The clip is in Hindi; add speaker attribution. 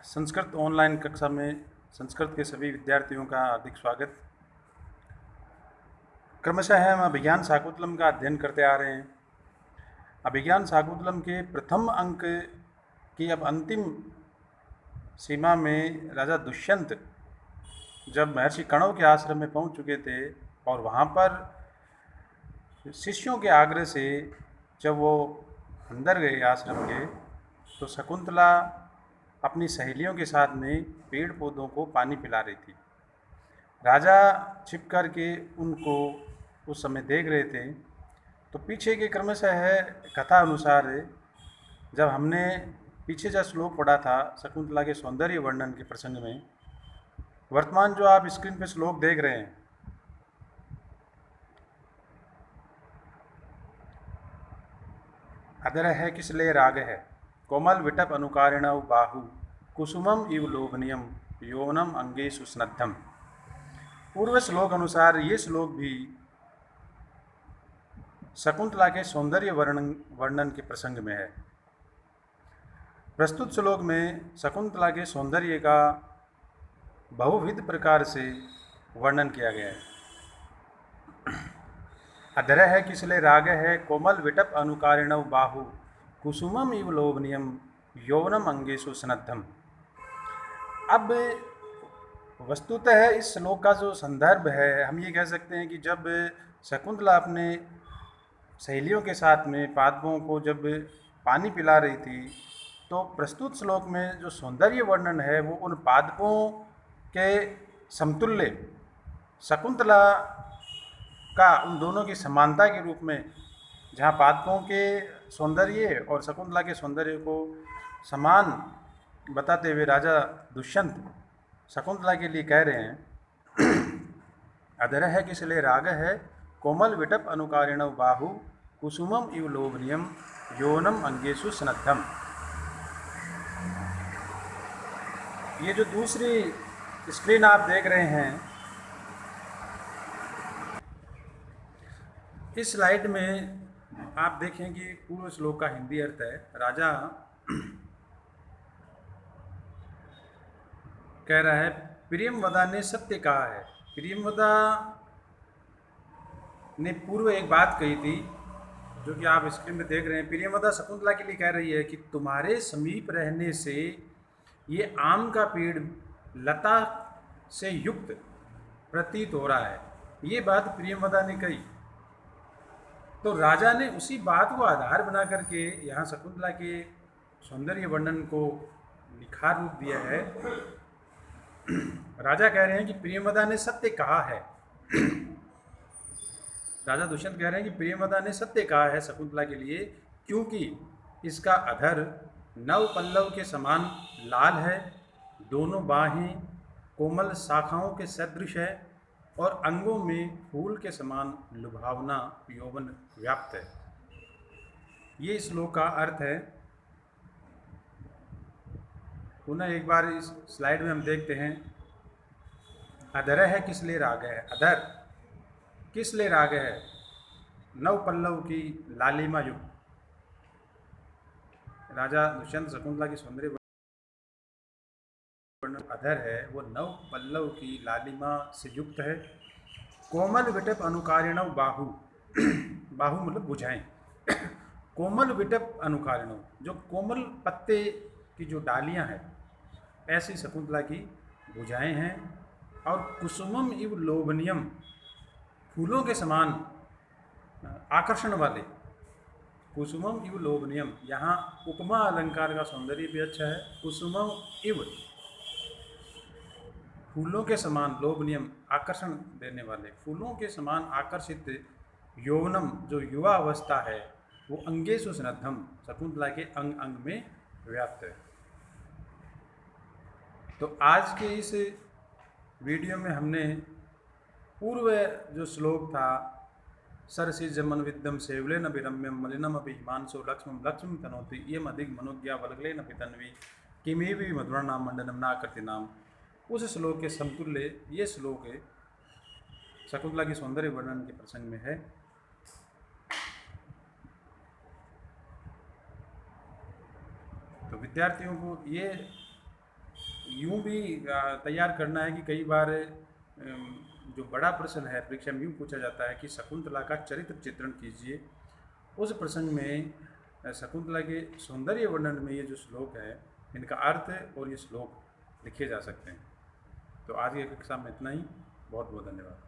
Speaker 1: संस्कृत ऑनलाइन कक्षा में संस्कृत के सभी विद्यार्थियों का हार्दिक स्वागत। क्रमशः हम अभिज्ञान शाकुंतलम का अध्ययन करते आ रहे हैं। अभिज्ञान शाकुंतलम के प्रथम अंक की अब अंतिम सीमा में राजा दुष्यंत जब महर्षि कणव के आश्रम में पहुंच चुके थे और वहाँ पर शिष्यों के आग्रह से जब वो अंदर गए आश्रम के, तो शकुंतला अपनी सहेलियों के साथ में पेड़ पौधों को पानी पिला रही थी। राजा छिप कर के उनको उस समय देख रहे थे। तो पीछे के क्रमशः कथा अनुसार जब हमने पीछे जो श्लोक पढ़ा था शकुंतला के सौंदर्य वर्णन के प्रसंग में, वर्तमान जो आप स्क्रीन पे श्लोक देख रहे हैं, अदर है किसले राग है कोमल विटप अनुकारिणव बाहु कुसुमम इव लोभनियम यौवनम अंगेषु स्नद्धम। पूर्व श्लोक अनुसार ये श्लोक भी शकुंतला के सौंदर्य वर्णन के प्रसंग में है। प्रस्तुत श्लोक में शकुंतला के सौंदर्य का बहुविध प्रकार से वर्णन किया गया है। अधर है किसले राग है कोमल विटप अनुकारिणव बाहु कुसुमम इव लोभनियम यौवनम अंगेषु स्नद्धम। अब वस्तुतः इस श्लोक का जो संदर्भ है, हम ये कह सकते हैं कि जब शकुंतला अपने सहेलियों के साथ में पादपों को जब पानी पिला रही थी, तो प्रस्तुत श्लोक में जो सौंदर्य वर्णन है वो उन पादपों के समतुल्य शकुंतला का उन दोनों की समानता के रूप में, जहाँ पादपों के सौंदर्य और शकुंतला के सौंदर्य को समान बताते हुए राजा दुष्यंत शकुंतला के लिए कह रहे हैं, अधर है किसले राग है कोमल विटप अनुकारिणव बाहु कुसुमम इव लोभनियम यौवनम अंगेषु स्नद्धम। ये जो दूसरी स्क्रीन आप देख रहे हैं, इस स्लाइड में आप देखें कि पूर्व श्लोक का हिंदी अर्थ है। राजा कह रहा है प्रियमवदा ने सत्य कहा है। प्रियमवदा ने पूर्व एक बात कही थी जो कि आप स्क्रीन में देख रहे हैं। प्रियमवदा शकुंतला के लिए कह रही है कि तुम्हारे समीप रहने से ये आम का पेड़ लता से युक्त प्रतीत हो रहा है। ये बात प्रियमवदा ने कही। तो राजा ने उसी बात को आधार बना करके यहाँ शकुंतला के सौंदर्य वर्णन को निखार रूप दिया है। राजा कह रहे हैं कि प्रियमवदा ने सत्य कहा है। राजा दुष्यंत कह रहे हैं कि प्रियमवदा ने सत्य कहा है शकुंतला के लिए, क्योंकि इसका अधर नव पल्लव के समान लाल है, दोनों बाहें कोमल शाखाओं के सदृश है और अंगों में फूल के समान लुभावना यौवन व्याप्त है। ये श्लोक का अर्थ है। पुनः एक बार इस स्लाइड में हम देखते हैं। अधर है किसले राग है, अधर किसले राग है, नव पल्लव की लालिमा युक्त। राजा दुष्यंत शकुंतला की सौंदर्य अधर है वो नव पल्लव की लालिमा से युक्त है। कोमल विटप अनुकारिणव बाहु बाहु मतलब भुजाएं। कोमल विटप अनुकारिणव, जो कोमल पत्ते की जो डालियां हैं, ऐसी शकुंतला की भुजाएं हैं। और कुसुमम इव लोभनियम, फूलों के समान आकर्षण वाले। कुसुमम इव लोभनियम, यहाँ उपमा अलंकार का सौंदर्य भी अच्छा है। कुसुमम इव, फूलों के समान, लोभनियम आकर्षण देने वाले, फूलों के समान आकर्षित यौवनम, जो युवा अवस्था है, वो अंगेषु स्नद्धम, शकुंतला के अंग अंग में व्याप्त है। तो आज के इस वीडियो में हमने पूर्व जो श्लोक था, सरसी जमन विद्यम सेवले न विरम्यम मलिनम अभि हिमांशो लक्ष्मम लक्ष्मी तनोति यम अधिक मनोज्ञा वलगले न पितन्वी किमे भी मधुरा नाम मंडनम ना करती नाम, उस श्लोक के समतुल्य ये श्लोक है शकुंतला की सौंदर्य वर्णन के प्रसंग में है। तो विद्यार्थियों को ये यूँ भी तैयार करना है कि कई बार जो बड़ा प्रश्न है परीक्षा में यूँ पूछा जाता है कि शकुंतला का चरित्र चित्रण कीजिए। उस प्रसंग में शकुंतला के सौंदर्य वर्णन में ये जो श्लोक है, इनका अर्थ और ये श्लोक लिखे जा सकते हैं। तो आज की कक्षा में इतना ही। बहुत बहुत धन्यवाद।